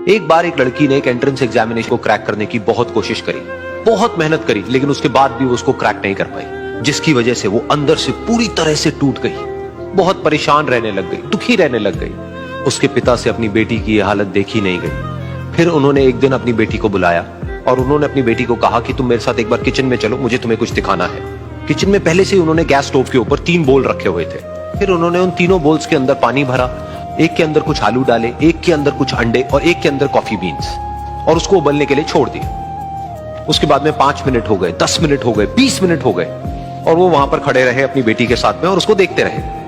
एक बार एक लड़की ने एक एंट्रेंस एग्जामिनेशन को क्रैक करने की बहुत कोशिश करी, बहुत मेहनत करी, लेकिन उसके बाद भी वो उसको क्रैक नहीं कर पाई, जिसकी वजह से वो अंदर से पूरी तरह से टूट गई। बहुत परेशान रहने लग गई, दुखी रहने लग गई। उसके पिता से अपनी बेटी की यह हालत देखी नहीं गई। फिर उन्होंने एक दिन अपनी बेटी को बुलाया और उन्होंने अपनी बेटी को कहा कि तुम मेरे साथ एक बार किचन में चलो, मुझे तुम्हें कुछ दिखाना है। किचन में पहले से उन्होंने गैस स्टोव के ऊपर 3 बोल रखे हुए थे। फिर उन्होंने उन तीनों बोल्स के अंदर पानी भरा, एक के अंदर कुछ आलू डाले, एक के अंदर कुछ अंडे और एक के अंदर कॉफी बीन्स, और उसको उबलने के लिए छोड़ दिया। उसके बाद में 5 मिनट हो गए, 10 मिनट हो गए, 20 मिनट हो गए, और वो वहां पर खड़े रहे अपनी बेटी के साथ में और उसको देखते रहे।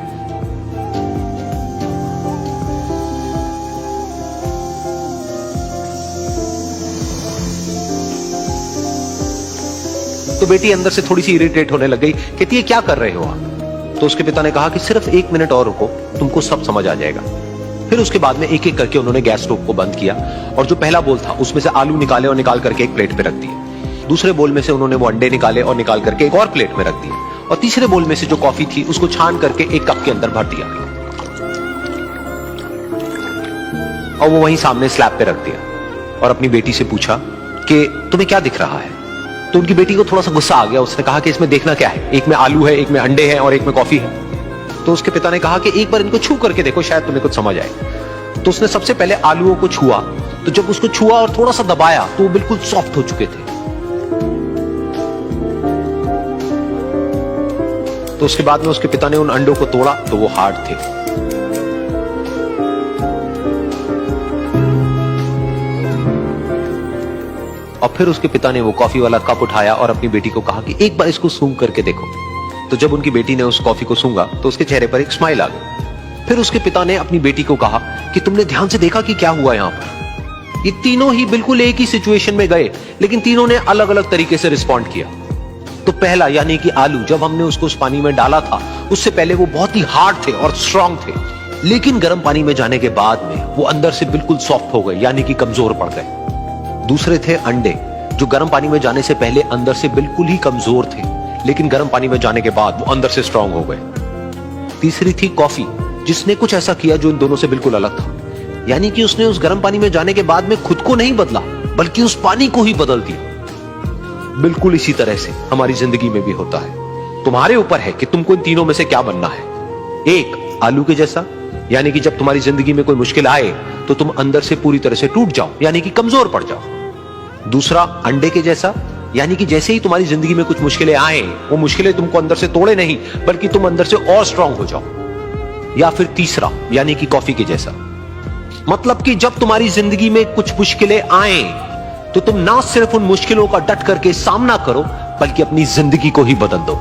तो बेटी अंदर से थोड़ी सी इरिटेट होने लग गई, कहती है क्या कर रहे हो आप? तो उसके पिता ने कहा कि सिर्फ 1 मिनट और रुको, तुमको सब समझ आ जाएगा। फिर उसके बाद में एक एक करके उन्होंने गैस स्टोव को बंद किया और जो पहला बोल था उसमें से आलू निकाले और निकाल करके एक प्लेट पे रख दिए। दूसरे बोल में से उन्होंने वो अंडे निकाले और निकाल करके एक और प्लेट में रख दिए, और तीसरे बोल में से जो कॉफी थी उसको छान करके एक कप के अंदर भर दिया और वो वहीं सामने स्लैब पे रख दिया और अपनी बेटी से पूछा कि तुम्हें क्या दिख रहा है? तो उनकी बेटी को थोड़ा सा गुस्सा आ गया। उसने कहा कि इसमें देखना क्या है, एक में आलू है, एक में अंडे हैं और एक में कॉफी है। तो उसके पिता ने कहा कि एक बार इनको छू करके देखो, शायद तुम्हें कुछ समझ आए। तो उसने सबसे पहले आलूओं को छुआ, तो जब उसको छुआ और थोड़ा सा दबाया तो वो बिल्कुल सॉफ्ट हो चुके थे। तो उसके बाद में उसके पिता ने उन अंडों को तोड़ा तो वो हार्ड थे। और फिर उसके पिता ने वो कॉफी वाला कप उठाया और अपनी बेटी को कहा कि एक बार इसको सूंघ करके देखो। तो जब उनकी बेटी ने उस कॉफी को सूंघा तो उसके चेहरे पर एक स्माइल आ गई। फिर उसके पिता ने अपनी बेटी को कहा कि तुमने ध्यान से देखा कि क्या हुआ यहां पर? ये तीनों ही बिल्कुल एक ही सिचुएशन में गए, लेकिन तीनों ने अलग अलग तरीके से रिस्पॉन्ड किया। तो पहला यानी कि आलू, जब हमने उसको उस पानी में डाला था उससे पहले वो बहुत ही हार्ड थे और स्ट्रांग थे, लेकिन गर्म पानी में जाने के बाद में वो अंदर से बिल्कुल सॉफ्ट हो गए, यानी कि कमजोर पड़ गए। दूसरे थे अंडे, जो गर्म पानी में जाने से पहले अंदर से बिल्कुल ही कमजोर थे, लेकिन गर्म पानी में जाने के बाद वो अंदर से स्ट्रांग हो गए। तीसरी थी कॉफी, जिसने कुछ ऐसा किया जो इन दोनों से बिल्कुल अलग था, यानी कि उसने उस गर्म पानी में जाने के बाद में खुद को नहीं बदला, बल्कि उस पानी को ही बदल दिया। बिल्कुल इसी तरह से हमारी जिंदगी में भी होता है। तुम्हारे ऊपर है कि तुमको इन तीनों में से क्या बनना है। एक, आलू के जैसा, यानी कि जब तुम्हारी जिंदगी में कोई मुश्किल आए तो तुम अंदर से पूरी तरह से टूट जाओ, यानी कि कमजोर पड़ जाओ। दूसरा, अंडे के जैसा, यानी कि जैसे ही तुम्हारी जिंदगी में कुछ मुश्किलें आए, वो मुश्किलें तुमको अंदर से तोड़े नहीं, बल्कि तुम अंदर से और स्ट्रांग हो जाओ। या फिर तीसरा, यानी कि कॉफी के जैसा, मतलब कि जब तुम्हारी जिंदगी में कुछ मुश्किलें आए तो तुम ना सिर्फ उन मुश्किलों का डट करके सामना करो, बल्कि अपनी जिंदगी को ही बदल दो।